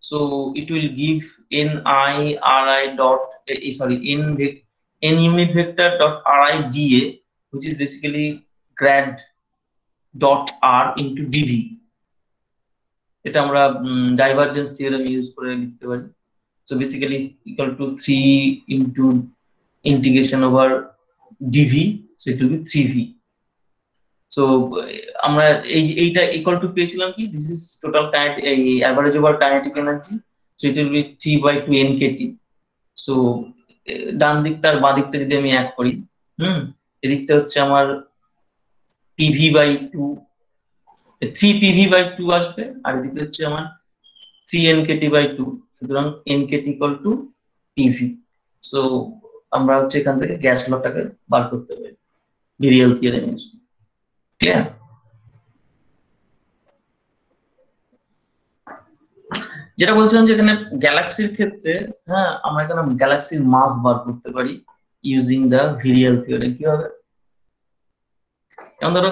so it will give ni ri dot sorry n unit vector dot ri dA, which is basically grad dot r into dv। এটা আমরা divergence theorem use করে লিখতে পারি। so basically equal to 3 into integration over dv, so it will be 3v। so আমরা এইটা equal to পেয়েছিলাম কি, this is total kinetic এই average over kinetic energy, so it will be 3/2 nkt। So ডান দিকটা আর বাঁ দিকটা যদি আমি এক করি, এদিকটা হচ্ছে আমার pv/2 3pv/2 আসবে, আর এদিকে হচ্ছে আমার 3nkt/2, সুতরাং nkt equal to pv। So আমরা হচ্ছে এখান থেকে গ্যাস লটাকে বার করতে পারি ভিরিয়াল থিওরেম ইউজ। ক্লিয়ার? যেটা বলছিলাম যে এখানে গ্যালাক্সির ক্ষেত্রে, হ্যাঁ, আমরা এখানে গ্যালাক্সির মাস বার করতে পারি ইউজিং দ্য ভিরিয়াল থিওরেম। কি হবে, যেমন ধরো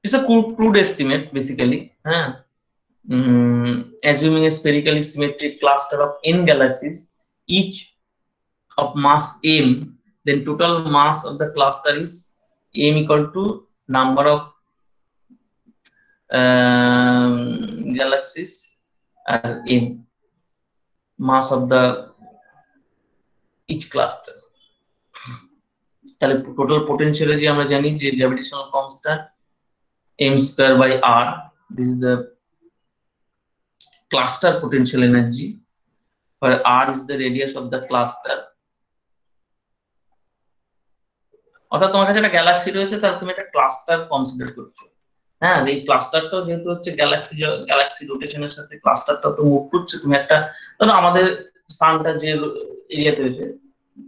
it's a crude estimate basically, assuming a spherically symmetric cluster of n galaxies each of mass m, then total mass of the cluster is m equal to number of galaxies and m mass of the each cluster। তাহলে total potential যে আমরা জানি যে gravitational constant m square by r, this is the cluster potential energy, where r is the radius of the cluster। অর্থাৎ তোমার কাছে একটা Galaxy রয়েছে, তাহলে তুমি একটা ক্লাস্টার কনসিডার করছো। হ্যাঁ, এই ক্লাস্টারটা যেহেতু হচ্ছে গ্যালাক্সি রোটেশনের সাথে ক্লাস্টারটা তো মুভ করছে, তুমি একটা ধরো আমাদের সানটা যে এরিয়াতে রয়েছে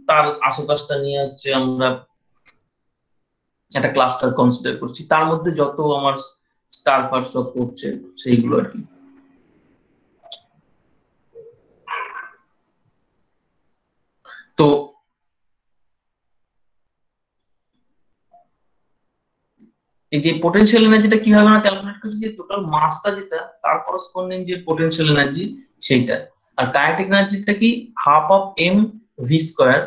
তার আশেপাশটা নিয়ে হচ্ছে আমরা একটা ক্লাস্টার কনসিডার করছি, তার মধ্যে যত আমার স্টার ফার সব পড়ছে সেইগুলো আর কি। তো এই যে পোটেনশিয়াল এনার্জিটা কিভাবে আমরা ক্যালকুলেট করছি, যে টোটাল মাসটা যেটা তার করসপন্ডিং যে পোটেনশিয়াল এনার্জি সেইটা, আর কাইনেটিক এনার্জিটা কি, half of m v square.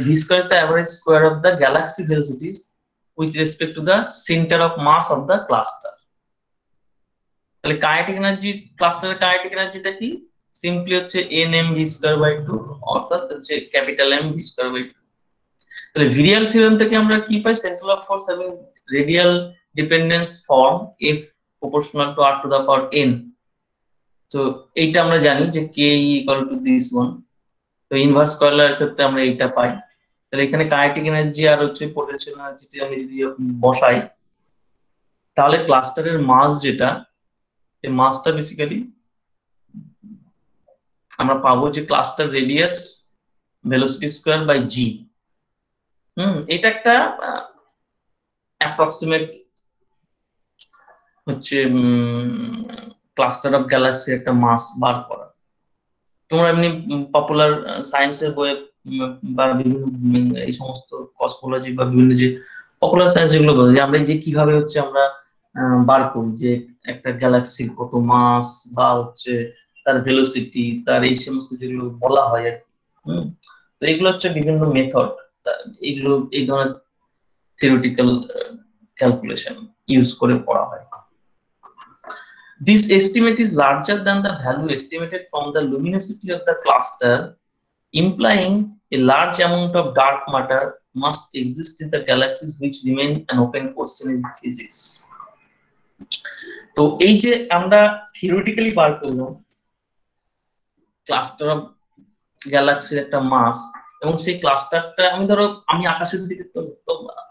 v square is the average square of the galaxy velocities with respect to the center of mass of the cluster। তাহলে কাইনেটিক এনার্জি, ক্লাস্টারের কাইনেটিক এনার্জিটা কি, simply হচ্ছে nm_v²/2, অর্থাৎ হচ্ছে capital M v²/2। তাহলে virial theorem থেকে আমরা কি পাই, central of force having radial dependence form F proportional to r to the power n। তো এইটা আমরা জানি যে k equal to this one, তো ইনভার্স কয়লার ক্ষেত্রে আমরা এইটা পাই। তাহলে এখানে কাইনেটিক এনার্জি আর হচ্ছে পোটেনশিয়াল এনার্জিটি আমি যদি বসাই, তাহলে ক্লাস্টারের মাস যেটা, এই মাসটা বেসিক্যালি আমরা পাবো যে cluster radius velocity square by g। এটা একটা অ্যাপ্রক্সিমেট হচ্ছে ক্লাস্টার অফ গ্যালাক্সি একটা মাস বার করা। তোমরা এমনি পপুলার সায়েন্সের বইয়ে বা বিভিন্ন এই সমস্ত কসমোলজি বা বিভিন্ন যে পপুলার সায়েন্স যেগুলো বলে, যে আমরা যে কিভাবে হচ্ছে আমরা বার করি যে একটা গ্যালাক্সির কত মাস বা হচ্ছে তার ভেলোসিটি, তার এই সমস্ত যেগুলো বলা হয় আর কি। তো এগুলো হচ্ছে বিভিন্ন মেথড, এগুলো এই ধরনের থিওরিটিক্যাল ক্যালকুলেশন ইউজ করে পড়া হয়। This estimate is larger than the value estimated from the luminosity of the cluster, implying a large amount of dark matter must exist in the galaxies, which remain an open question in physics. তো এই যে আমরা theoretically বার করলাম cluster of গ্যালাক্সির একটা মাস, এবং সেই ক্লাস্টারটা আমি আকাশের দিকে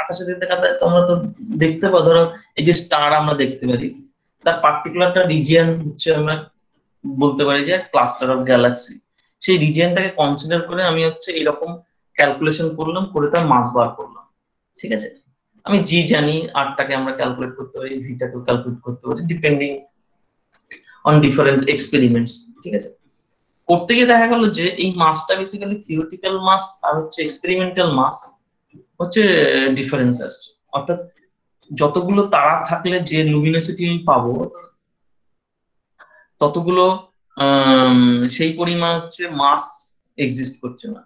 আকাশের দিকে দেখাতে তোমরা তো দেখতে পাও, ধরো এই যে স্টার আমরা দেখতে পারি, তার পার্টিকুলারটা রিজিয়ন হচ্ছে আমরা বলতে পারি যে ক্লাস্টার অফ গ্যালাক্সি। সেই রিজিয়নটাকে কনসিডার করে আমি হচ্ছে এরকম ক্যালকুলেশন করলাম, করে তার মাস বার করলাম। ঠিক আছে, আমি জি জানি, আরটাকে আমরা ক্যালকুলেট করতে পারি, ভিটাকেও ক্যালকুলেট করতে পারি, ডিপেন্ডিং অন ডিফারেন্ট এক্সপেরিমেন্টস। ঠিক আছে, করতে গিয়ে দেখা গেল যে এই মাসটা বেসিক্যালি থিওরিটিক্যাল মাস আর হচ্ছে এক্সপেরিমেন্টাল মাস হচ্ছে ডিফারেন্স আসছে। অর্থাৎ যতগুলো তারা থাকলে যে লুমিনোসিটি আমি পাবো ততগুলো সেই পরিমাণ হচ্ছে মাস এক্সিস্ট করছে না।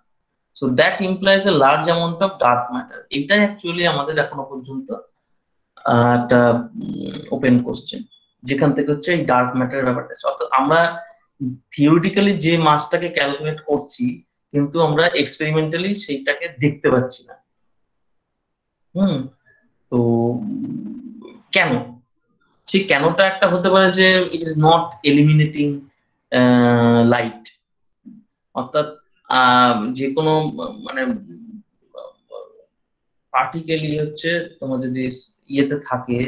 So that implies a large amount of dark matter. এটাই অ্যাকচুয়ালি আমাদের এখনো পর্যন্ত একটা ওপেন কোশ্চেন, যেখান থেকে হচ্ছে এই ডার্ক ম্যাটারের ব্যাপারটা। অর্থাৎ আমরা থিওরিটিক্যালি যে মাসটাকে ক্যালকুলেট করছি, কিন্তু আমরা এক্সপেরিমেন্টালি সেইটাকে দেখতে পাচ্ছি না। তো কেন? সেই কেনটা একটা হতে পারে যে it is not eliminating light. অর্থাৎ যে কোনো মানে পার্টিকেলই হচ্ছে তোমার যদি ইয়েতে থাকে,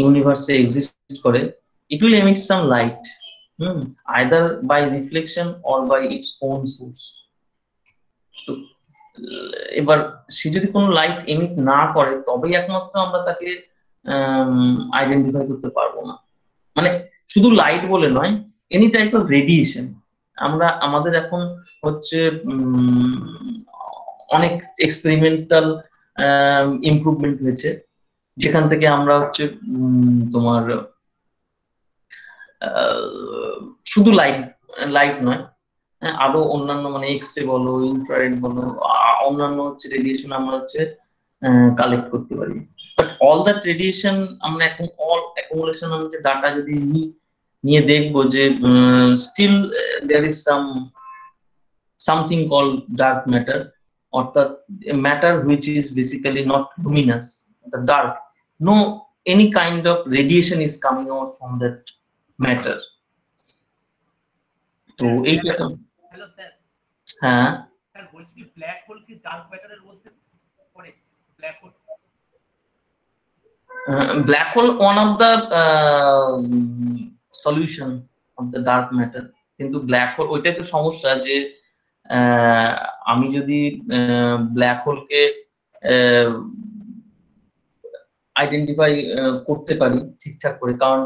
ইউনিভার্সে এক্সিস্ট করে, it will emit some light, either by reflection or by its own source. তো এবার সে যদি কোনো লাইট এমিট না করে তবেই একমাত্র আমরা তাকে আইডেন্টিফাই করতে পারবো না। মানে শুধু লাইট বলে নয়, এনি টাইপ অফ রেডিয়েশন। আমাদের এখন হচ্ছে অনেক এক্সপেরিমেন্টাল ইমপ্রুভমেন্ট হয়েছে, যেখান থেকে আমরা হচ্ছে তোমার শুধু লাইট নয়, আরো অন্যান্য মানে এক্স রে বলো, ইনফ্রারেড বলো, অন্যান্য হচ্ছে রেডিয়েশন আমরা হচ্ছে কালেক্ট করতে পারি। বাট অল দ্যাট রেডিয়েশন আমরা এখন অল অ্যাকুমুলেশন আমাদের ডাটা যদি নিয়ে দেখবো যে still there is something call dark matter, অর্থাৎ matter which is basically not luminous, the dark, no any kind of radiation is coming out from that matter. তো এইটা হ্যালো স্যার। হ্যাঁ sir বলছি কি ব্ল্যাক হোল কি dark ম্যাটারের মধ্যে পড়ে? Black hole black hole one of the solution of the dark matter, কিন্তু black hole ওইটাই তো সমস্যা যে আমি যদি ব্ল্যাক হোলকে আইডেন্টিফাই করতে পারি ঠিকঠাক করে, কারণ